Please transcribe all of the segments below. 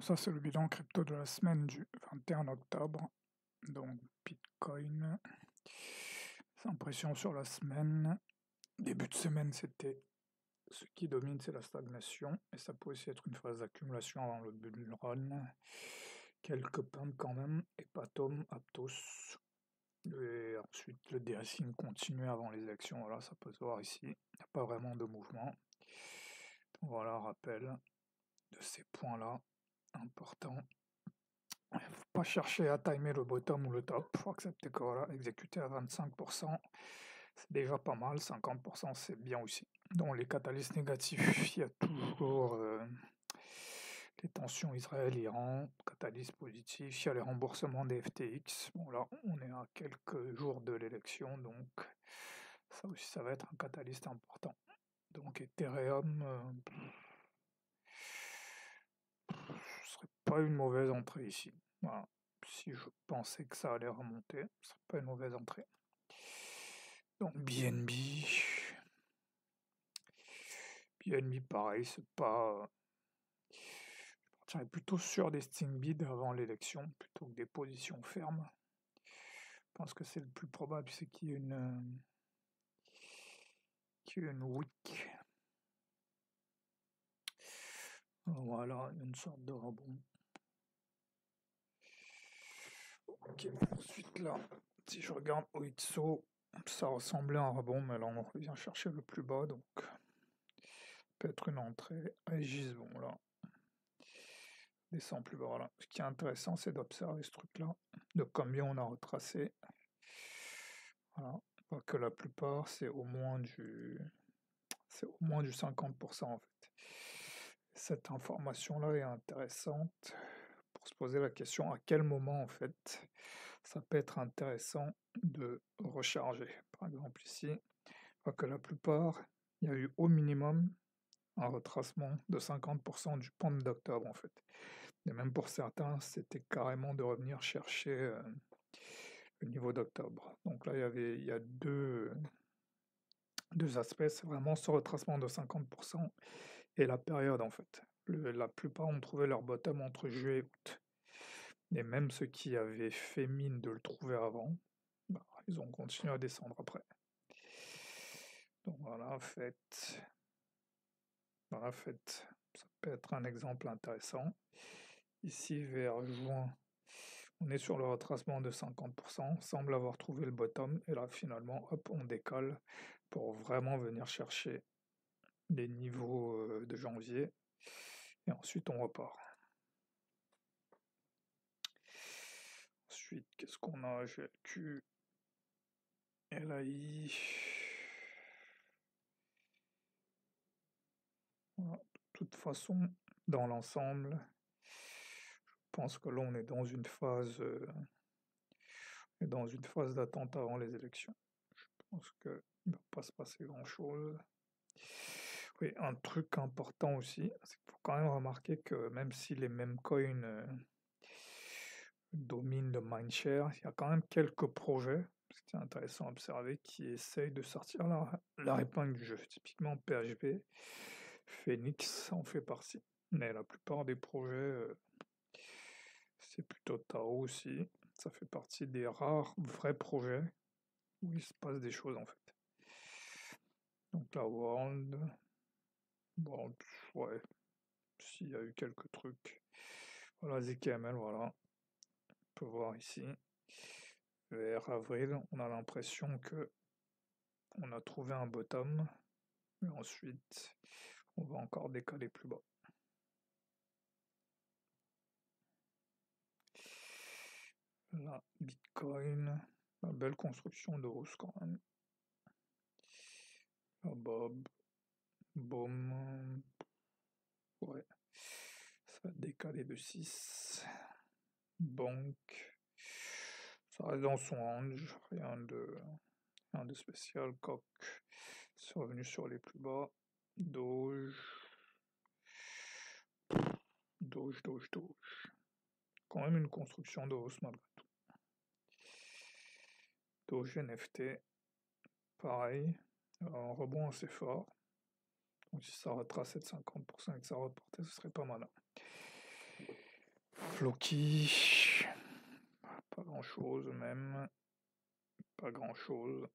Bon, ça, c'est le bilan crypto de la semaine du 21 octobre. Donc, Bitcoin, impression sur la semaine. Début de semaine, c'était ce qui domine, c'est la stagnation. Et ça peut aussi être une phase d'accumulation avant le bull run. Quelques pumps quand même. Hepatom, Aptos. Et ensuite, le de-risking continue avant les élections. Voilà, ça peut se voir ici. Il n'y a pas vraiment de mouvement. Voilà, rappel de ces points-là importants. Il ne faut pas chercher à timer le bottom ou le top, il faut accepter que voilà, exécuter à 25%, c'est déjà pas mal, 50% c'est bien aussi. Dans les catalystes négatifs, il y a toujours les tensions Israël-Iran, catalystes positifs, il y a les remboursements des FTX. Bon là, on est à quelques jours de l'élection, donc ça aussi ça va être un catalyste important. Donc Ethereum, ce serait pas une mauvaise entrée ici. Voilà. Si je pensais que ça allait remonter, ce serait pas une mauvaise entrée. Donc BNB, pareil, c'est pas. Je partirais plutôt sur des sting bids avant l'élection plutôt que des positions fermes. Je pense que c'est le plus probable, c'est qu'il y ait une wick. Voilà, une sorte de rebond. Ok, ensuite là, si je regarde Oitso, ça ressemblait à un rebond, mais là on revient chercher le plus bas, donc peut-être une entrée. Et Gisbon là, descend plus bas. Voilà. Ce qui est intéressant, c'est d'observer ce truc-là, de combien on a retracé. Voilà, on voit que la plupart, c'est au moins du 50% en fait. Cette information-là est intéressante pour se poser la question à quel moment en fait ça peut être intéressant de recharger. Par exemple ici, on voit que la plupart, il y a eu au minimum un retracement de 50% du pump d'octobre en fait. Et même pour certains, c'était carrément de revenir chercher le niveau d'octobre. Donc là, il y a deux aspects, c'est vraiment ce retracement de 50% et la période en fait. La plupart ont trouvé leur bottom entre juillet et août. Et même ceux qui avaient fait mine de le trouver avant, bah, ils ont continué à descendre après. Donc voilà, ça peut être un exemple intéressant. Ici, vers juin, on est sur le retracement de 50%, semble avoir trouvé le bottom, et là finalement, hop, on décolle pour vraiment venir chercher les niveaux de janvier, et ensuite on repart. Ensuite, qu'est-ce qu'on a? GLQ, LAI. Voilà. De toute façon, dans l'ensemble, je pense que là on est dans une phase d'attente avant les élections. Je pense qu'il ne va pas se passer grand-chose. Oui, un truc important aussi, c'est qu'il faut quand même remarquer que même si les mêmes coins dominent le mindshare, il y a quand même quelques projets, ce qui est intéressant à observer, qui essayent de sortir leur épingle du jeu. Typiquement PHP, Phoenix en fait partie. Mais la plupart des projets, c'est plutôt Tao aussi. Ça fait partie des rares vrais projets où il se passe des choses en fait. Donc la World, bon, ouais, s'il y a eu quelques trucs. Voilà, ZKML, voilà. On peut voir ici. Vers avril, on a l'impression que on a trouvé un bottom, mais ensuite, on va encore décaler plus bas. Là, Bitcoin, la belle construction de hausse quand même. Là, Bob, Boom, ouais, ça va décaler de 6. Banque, ça reste dans son range, rien de spécial. Coq, c'est revenu sur les plus bas. Doge, Doge. Quand même une construction de hausse malgré tout. Doge NFT, pareil, un rebond assez fort. Donc si ça retrace 50% et que ça reportait, ce serait pas mal. Floki, pas grand chose même, pas grand chose.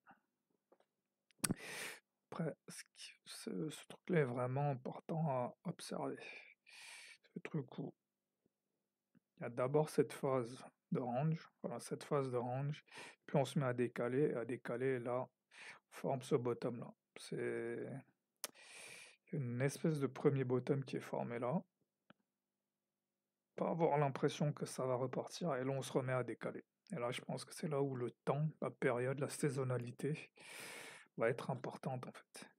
Après, ce truc-là est vraiment important à observer. Ce truc où il y a d'abord cette phase de range, voilà, cette phase de range, puis on se met à décaler, et là, on forme ce bottom-là. C'est une espèce de premier bottom qui est formé là, pas avoir l'impression que ça va repartir, et là on se remet à décaler. Et là, je pense que c'est là où le temps, la période, la saisonnalité va être importante en fait.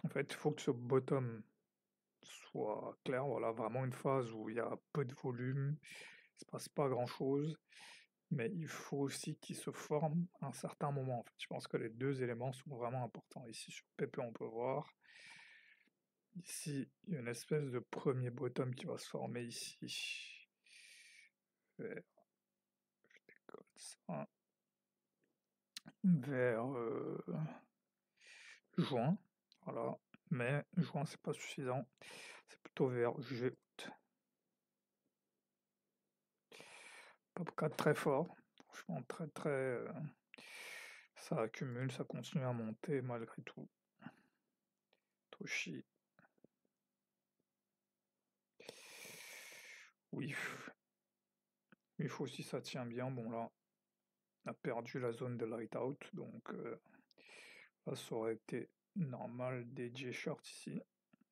En fait, il faut que ce bottom soit clair, voilà, vraiment une phase où il y a peu de volume, il se passe pas grand-chose, mais il faut aussi qu'il se forme à un certain moment. En fait. Je pense que les deux éléments sont vraiment importants. Ici sur PP, on peut voir. Ici, il y a une espèce de premier bottom qui va se former ici. Vers, je décolle ça, vers juin, voilà. Mais juin, c'est pas suffisant. C'est plutôt vers juillet, août. Pop 4 très fort. Franchement, très. Ça accumule, ça continue à monter malgré tout. Toshi. Oui. Il faut aussi ça tient bien. Bon là, on a perdu la zone de light out, donc là ça aurait été normal d'edger short ici,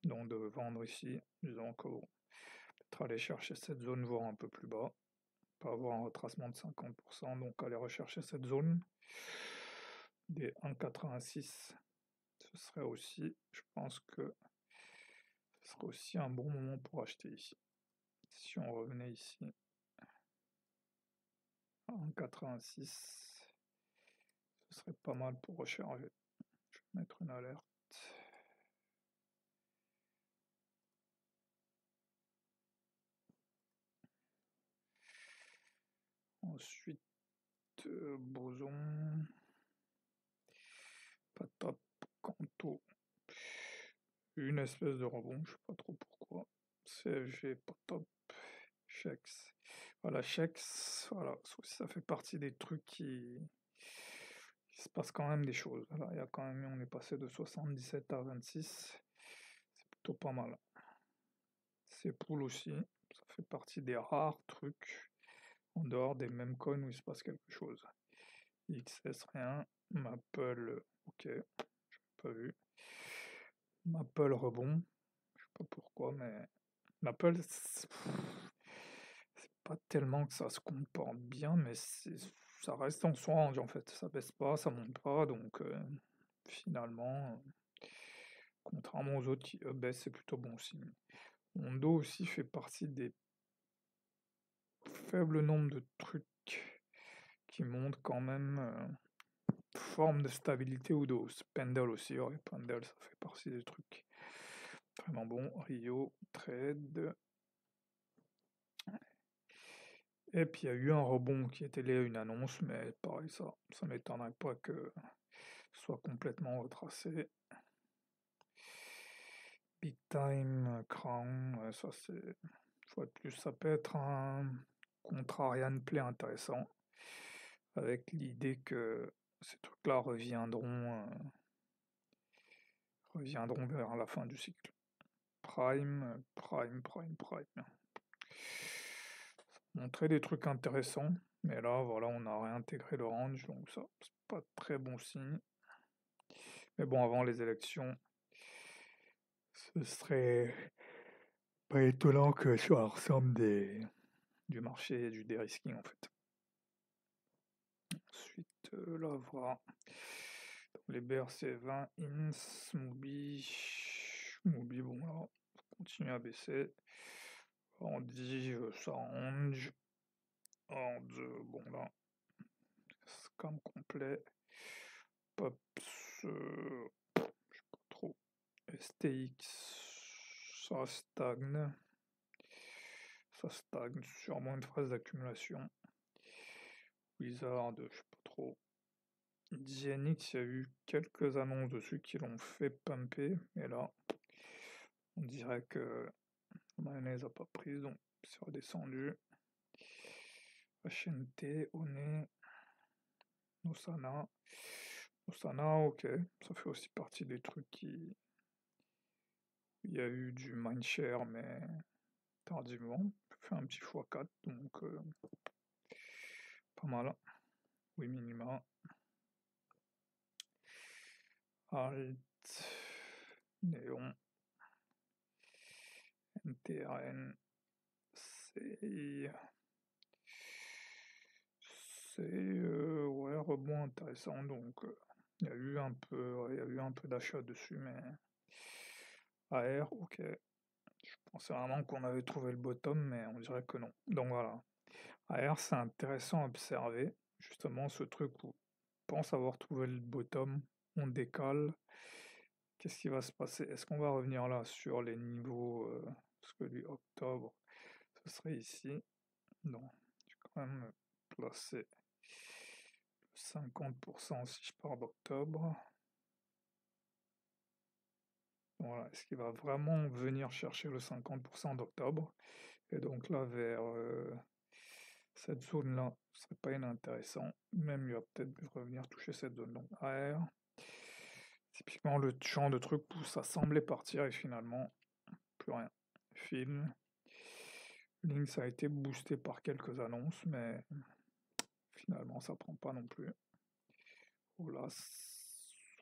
donc de vendre ici, disons que peut-être aller chercher cette zone, voire un peu plus bas, pas avoir un retracement de 50%, donc aller rechercher cette zone des 1,86, ce serait aussi, je pense que ce serait aussi un bon moment pour acheter ici. Si on revenait ici à 1,86, ce serait pas mal pour recharger. Je vais mettre une alerte. Ensuite, boson, pas top, canto, une espèce de rebond, je sais pas trop pourquoi. CFG, pas top, Chex. Voilà, Chex, voilà, ça fait partie des trucs qui se passe quand même des choses. Là, il y a quand même, on est passé de 77 à 26, c'est plutôt pas mal. C'est pool aussi, ça fait partie des rares trucs en dehors des mêmes coins où il se passe quelque chose. XS rien, Maple, ok, j'ai pas vu. Maple rebond, je sais pas pourquoi, mais Maple, c'est pas tellement que ça se comporte bien, mais ça reste en son range en fait, ça baisse pas, ça monte pas, donc finalement, contrairement aux autres qui baissent, c'est plutôt bon signe. Mondo aussi fait partie des faibles nombres de trucs qui montrent quand même forme de stabilité ou de hausse. Pendle aussi, ouais, Pendle ça fait partie des trucs vraiment bon. Rio, Trade. Et puis il y a eu un rebond qui était lié à une annonce, mais pareil, ça m'étonnerait pas que ce soit complètement retracé. Big Time, Crown, ça c'est, une fois de plus, ça peut être un contrarian play intéressant, avec l'idée que ces trucs-là reviendront vers la fin du cycle. Prime. Montrer des trucs intéressants, mais là, voilà, on a réintégré le range, donc ça, c'est pas très bon signe. Mais bon, avant les élections, ce serait pas étonnant que ça ressemble du marché et du dérisking en fait. Ensuite, là, voilà. Les BRC 20, INS, Mubi, bon là, continue à baisser. On dit ça range. Bon là, scam complet. Pops, je sais pas trop. STX, ça stagne. Ça stagne, sûrement une phase d'accumulation. Wizard, je sais pas trop. DNX, il y a eu quelques annonces dessus qui l'ont fait pumper, mais là, On dirait que la mayonnaise a pas pris, donc c'est redescendu. HNT, One, Nosana. Nosana, ok, ça fait aussi partie des trucs qui. Il y a eu du mindshare, mais tardivement. Fait un petit x4, donc pas mal. Oui, minima. Alt, Néon, NTRN, c'est ouais, rebond intéressant, donc il y a eu un peu, ouais, il y a eu un peu d'achat dessus, mais AR, ok. Je pensais vraiment qu'on avait trouvé le bottom, mais on dirait que non. Donc voilà. AR, c'est intéressant à observer, justement, ce truc où on pense avoir trouvé le bottom, on décale. Qu'est-ce qui va se passer? Est-ce qu'on va revenir là sur les niveaux, parce que du octobre, ce serait ici. Non, je vais quand même placer 50% si je pars d'octobre. Voilà, est-ce qu'il va vraiment venir chercher le 50% d'octobre? Et donc là, vers cette zone-là, ce serait pas inintéressant. Même, il va peut-être revenir toucher cette zone. Donc AR, typiquement le champ de trucs où ça semblait partir et finalement, plus rien. Film. Link, ça a été boosté par quelques annonces, mais finalement, ça prend pas non plus. Oula,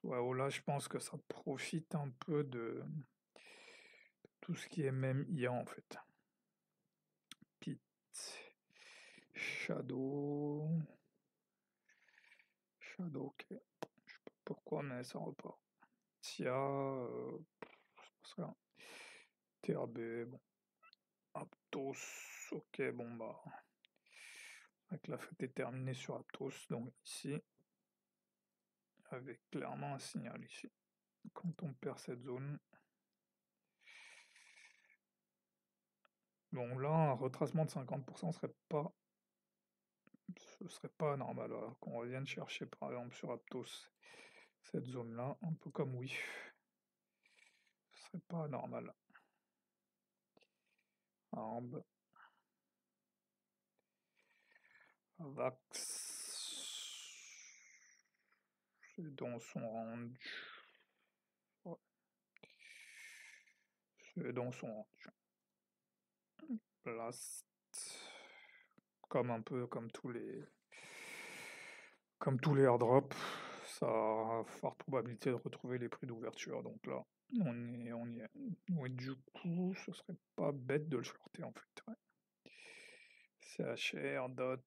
ouais, Ola, je pense que ça profite un peu de tout ce qui est même IA en fait. Pit, Shadow, ok. Je sais pas pourquoi, mais ça repart. Tia, je pense rien. TRB, bon. Aptos, ok, bon bah. Avec la fête est terminée sur Aptos, donc ici, avec clairement un signal ici. Quand on perd cette zone. Donc là, un retracement de 50% ce serait pas normal. Alors qu'on revienne chercher par exemple sur Aptos cette zone-là, un peu comme WIF. Ce serait pas normal. Arb. Vax. C'est dans son range. Ouais. C'est dans son range. Blast. Comme un peu comme tous les airdrops, ça a forte probabilité de retrouver les prix d'ouverture. Donc là, on y est. Oui, du coup, ce serait pas bête de le shorter en fait. Ouais. CHR, DOT,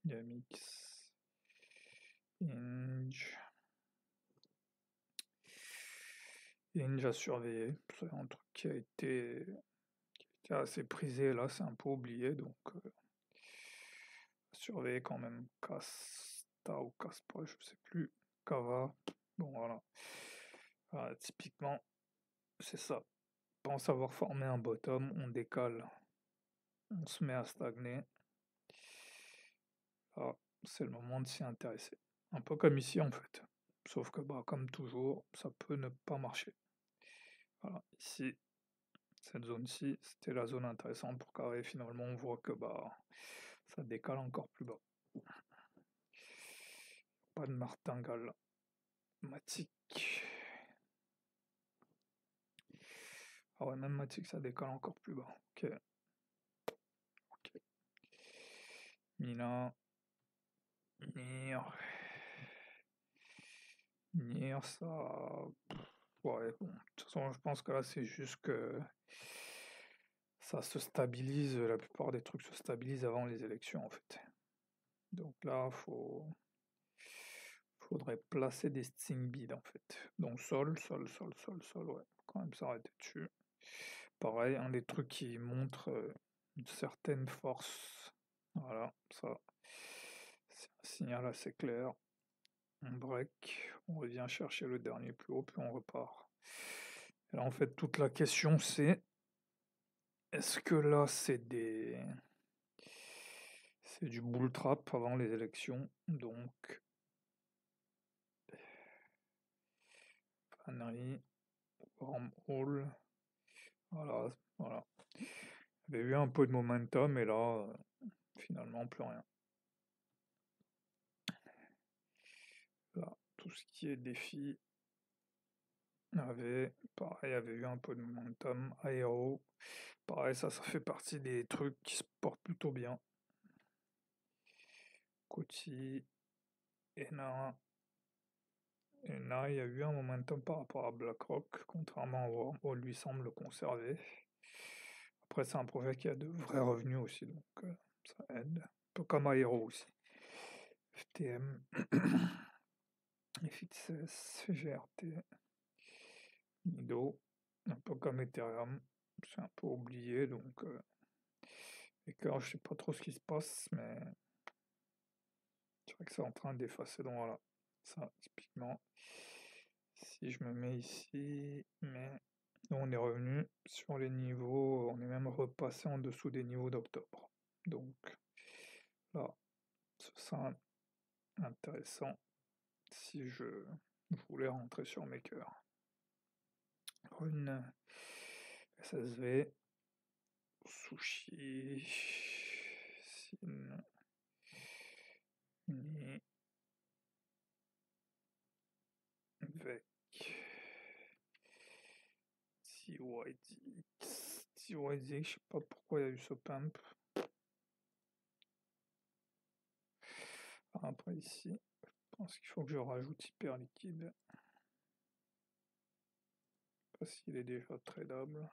Yamix, Inge. Inge à surveiller. C'est un truc qui a été assez prisé là, c'est un peu oublié. Donc, surveiller quand même. Casta ou Caspa, je sais plus. Kava. Bon, voilà. Typiquement, c'est ça. Pense avoir formé un bottom, on décale, on se met à stagner. Ah, c'est le moment de s'y intéresser. Un peu comme ici en fait. Sauf que bah, comme toujours, ça peut ne pas marcher. Voilà, ici, cette zone-ci, c'était la zone intéressante pour carré. Finalement, on voit que bah, ça décale encore plus bas. Pas de martingale. Matic. Ah ouais, même Matic, ça décale encore plus bas. Ok. Mina. Nir. Nier, ça. Ouais, bon. De toute façon, je pense que là, c'est juste que ça se stabilise. La plupart des trucs se stabilisent avant les élections, en fait. Donc là, faudrait placer des sting bids, en fait. Donc sol, ouais. Quand même s'arrêter dessus. Pareil, un des trucs qui montre une certaine force. Voilà, ça. C'est un signal assez clair. On break, on revient chercher le dernier plus haut, puis on repart. Et là, en fait, toute la question, c'est est-ce que là, c'est du bull trap avant les élections, donc panerie, Wormhole, voilà, voilà. Il y avait eu un peu de momentum et là, finalement, plus rien. Là, tout ce qui est défi avait eu un peu de momentum. Aéro, pareil, ça fait partie des trucs qui se portent plutôt bien. Coty, Ena, il y a eu un momentum par rapport à BlackRock, contrairement à Wormhole, lui semble le conserver. Après, c'est un projet qui a de vrais revenus aussi, donc ça aide. Un peu comme Aero aussi. FTM, FXS, GRT, Nido, un peu comme Ethereum, c'est un peu oublié, donc Ether, je sais pas trop ce qui se passe, mais c'est vrai que c'est en train d'effacer, donc voilà, ça, typiquement, si je me mets ici, mais on est revenu sur les niveaux, on est même repassé en dessous des niveaux d'octobre, donc là, ce sera intéressant si je voulais rentrer sur Maker. Une SSV, Sushi, Sin, Ni, Vec, TYDX, je sais pas pourquoi il y a eu ce pump. Après ici, je pense qu'il faut que je rajoute hyper liquide. Parce qu'il est déjà tradable.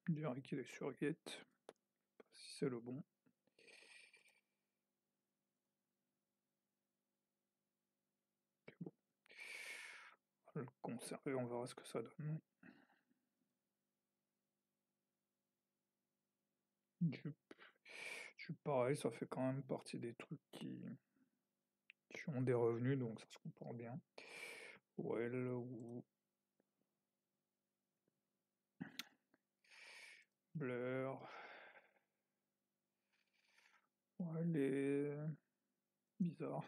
Je dirais qu'il est sur Gate. Je sais pas si c'est le bon. Bon. On va le conserver, on verra ce que ça donne. Jupe, pareil, ça fait quand même partie des trucs qui ont des revenus, donc ça se comprend bien. Well ou Blur. Ouais, les bizarre.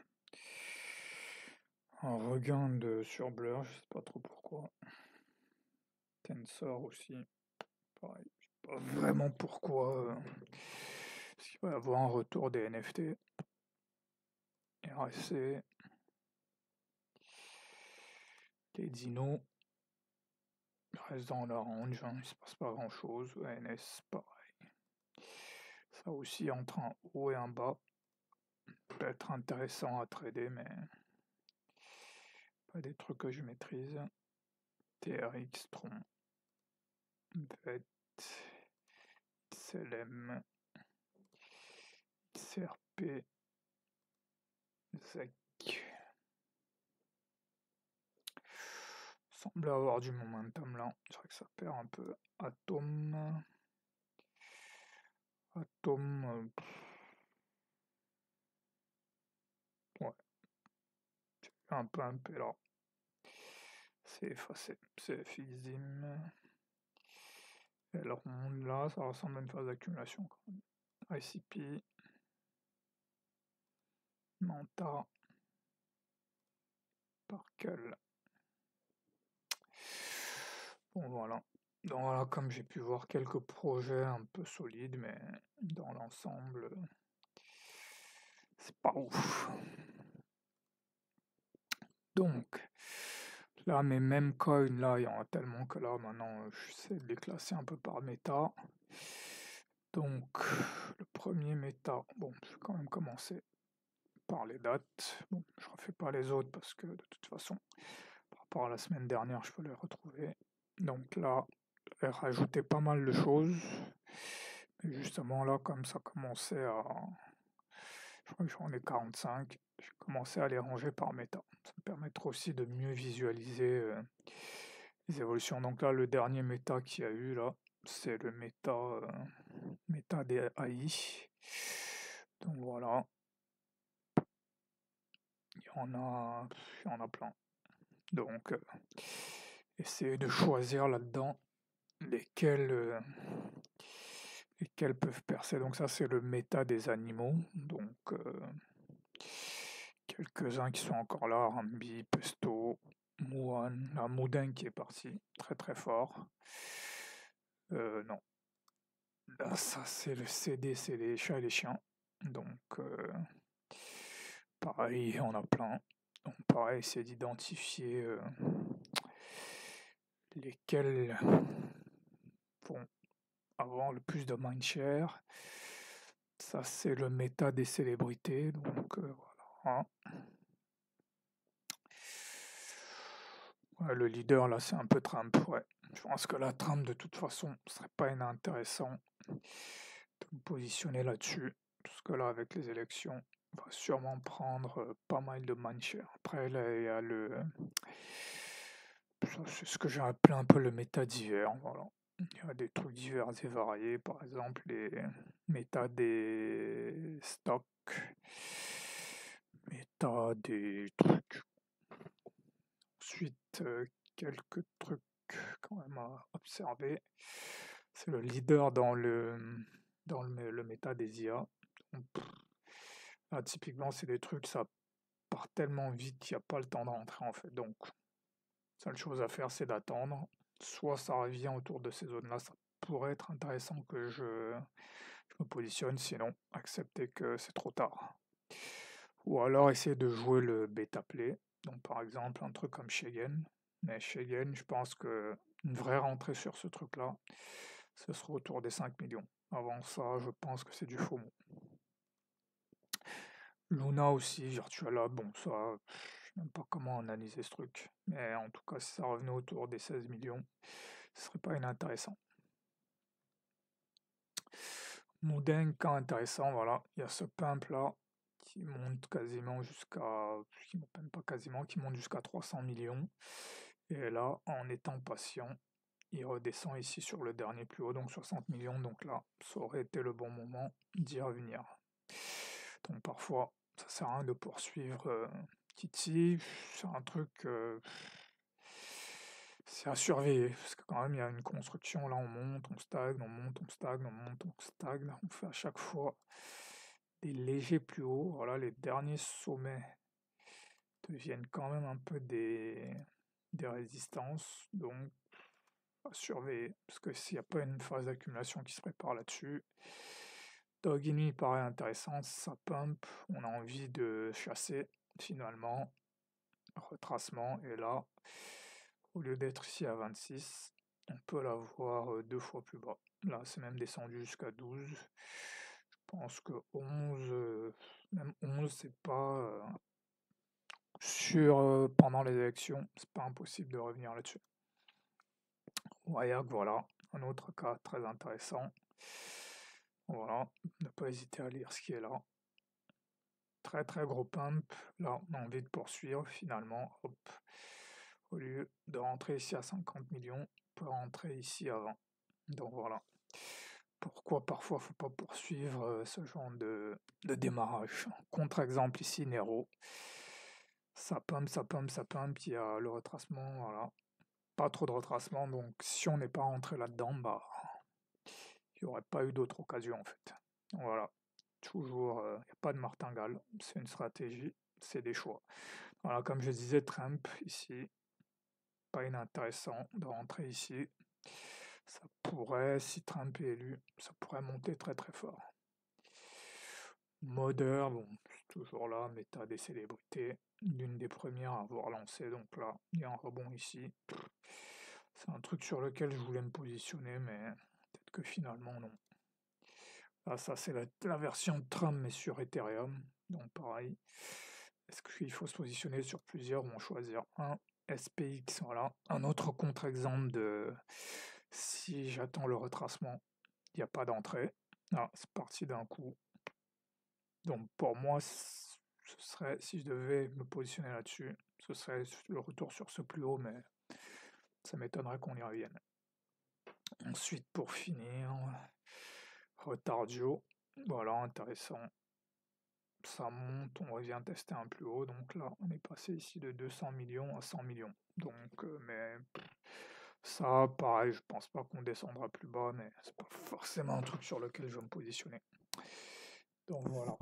Un regain sur Blur, je sais pas trop pourquoi. Tensor aussi, pareil, je sais pas vraiment pourquoi. Parce qu'il va y avoir un retour des NFT. RSC. Les Dino restent dans la range, hein, il se passe pas grand chose. ANS, pareil. Ça aussi entre un haut et un bas. Peut être intéressant à trader, mais pas des trucs que je maîtrise. TRX, Tron, VET, XLM, XRP, ZEC. Semble avoir du momentum là. C'est vrai que ça perd un peu. Atom. Ouais. Un peu là. C'est effacé. C'est Fizim. Elrond là, ça ressemble à une phase d'accumulation quand même. ICP. Manta. Parkel. Bon voilà. Donc voilà, comme j'ai pu voir quelques projets un peu solides, mais dans l'ensemble, c'est pas ouf. Donc, là, mes mêmes coins, là, il y en a tellement que là, maintenant, j'essaie de les classer un peu par méta. Donc, le premier méta, bon, je vais quand même commencer par les dates. Bon, je refais pas les autres parce que de toute façon, par rapport à la semaine dernière, je peux les retrouver. Donc là, j'ai rajouté pas mal de choses. Mais justement là, comme ça commençait à... Je crois que j'en ai 45. J'ai commencé à les ranger par méta. Ça me permettra aussi de mieux visualiser les évolutions. Donc là, le dernier méta qu'il y a eu là, c'est le méta des AI. Donc voilà. Il y en a plein. Donc essayer de choisir là-dedans lesquels peuvent percer. Donc ça c'est le méta des animaux. Donc quelques-uns qui sont encore là, Rambi, Pesto, Mouane, la Moudin qui est parti, très très fort. Non. Là, ça c'est le CD, c'est les chats et les chiens. Donc pareil, on a plein. Donc pareil, c'est d'identifier lesquels vont avoir le plus de mindshare. Ça c'est le méta des célébrités. Donc voilà. Ouais, le leader là c'est un peu Trump, ouais. Je pense que là Trump de toute façon ce serait pas inintéressant de me positionner là-dessus. Parce que là avec les élections, on va sûrement prendre pas mal de mindshare. Après là il y a c'est ce que j'ai appelé un peu le méta divers, voilà. Il y a des trucs divers et variés, par exemple les méta des stocks, méta des trucs. Ensuite, quelques trucs quand même à observer. C'est le leader dans le méta des IA. Donc, là, typiquement, c'est des trucs, ça part tellement vite qu'il n'y a pas le temps de rentrer en fait. Donc, seule chose à faire, c'est d'attendre. Soit ça revient autour de ces zones-là, ça pourrait être intéressant que je me positionne, sinon accepter que c'est trop tard. Ou alors essayer de jouer le bêta play. Donc par exemple un truc comme Shegen. Mais Shegen, je pense que une vraie rentrée sur ce truc-là, ce sera autour des 5 millions. Avant ça, je pense que c'est du FOMO. Luna aussi, Virtuala, bon ça, je sais même pas comment analyser ce truc. Mais en tout cas, si ça revenait autour des 16 millions, ce serait pas inintéressant. Moudin, cas intéressant, voilà. Il y a ce pump là qui monte quasiment jusqu'à, qui monte même pas quasiment, qui monte jusqu'à 300 millions. Et là, en étant patient, il redescend ici sur le dernier plus haut, donc 60 millions. Donc là, ça aurait été le bon moment d'y revenir. Donc parfois, ça sert à rien de poursuivre Kitty. C'est un truc, c'est à surveiller, parce que quand même, il y a une construction. Là, on monte, on stagne, on monte, on stagne, on monte, on stagne. On fait à chaque fois des légers plus hauts. Voilà, les derniers sommets deviennent quand même un peu des résistances. Donc, à surveiller, parce que s'il n'y a pas une phase d'accumulation qui se prépare là-dessus, Dogini il paraît intéressant, ça pump, on a envie de chasser finalement, retracement, et là, au lieu d'être ici à 26, on peut l'avoir deux fois plus bas. Là, c'est même descendu jusqu'à 12. Je pense que 11, même 11, c'est pas sur pendant les élections, c'est pas impossible de revenir là-dessus. Wayag, voilà, un autre cas très intéressant. Voilà, ne pas hésiter à lire ce qui est là. Très très gros pump. Là, on a envie de poursuivre finalement. Hop. Au lieu de rentrer ici à 50 millions, on peut rentrer ici à 20. Donc voilà. Pourquoi parfois il ne faut pas poursuivre ce genre de démarrage. Contre-exemple ici, Nero. Ça pump, ça pump, ça pump. Il y a le retracement, voilà. Pas trop de retracement, donc si on n'est pas rentré là-dedans, bah il n'y aurait pas eu d'autre occasion en fait. Donc, voilà. Toujours, il n'y a pas de martingale, c'est une stratégie, c'est des choix. Voilà, comme je disais, Trump ici, pas inintéressant de rentrer ici. Ça pourrait, si Trump est élu, ça pourrait monter très très fort. Modder, bon, c'est toujours là, méta des célébrités, l'une des premières à avoir lancé, donc là, il y a un rebond ici. C'est un truc sur lequel je voulais me positionner, mais peut-être que finalement non. Là, ça c'est la version de Trump, mais sur Ethereum, donc pareil. Est-ce qu'il faut se positionner sur plusieurs ou en choisir un? SPX, voilà. Un autre contre-exemple de si j'attends le retracement, il n'y a pas d'entrée. Ah, c'est parti d'un coup. Donc pour moi, ce serait, si je devais me positionner là-dessus, ce serait le retour sur ce plus haut, mais ça m'étonnerait qu'on y revienne. Ensuite, pour finir, Retardio, voilà, intéressant. ça monte, on revient tester un plus haut, donc là, on est passé ici de 200 millions à 100 millions. Donc, mais ça, pareil, je pense pas qu'on descendra plus bas, mais c'est pas forcément un truc sur lequel je vais me positionner. Donc voilà.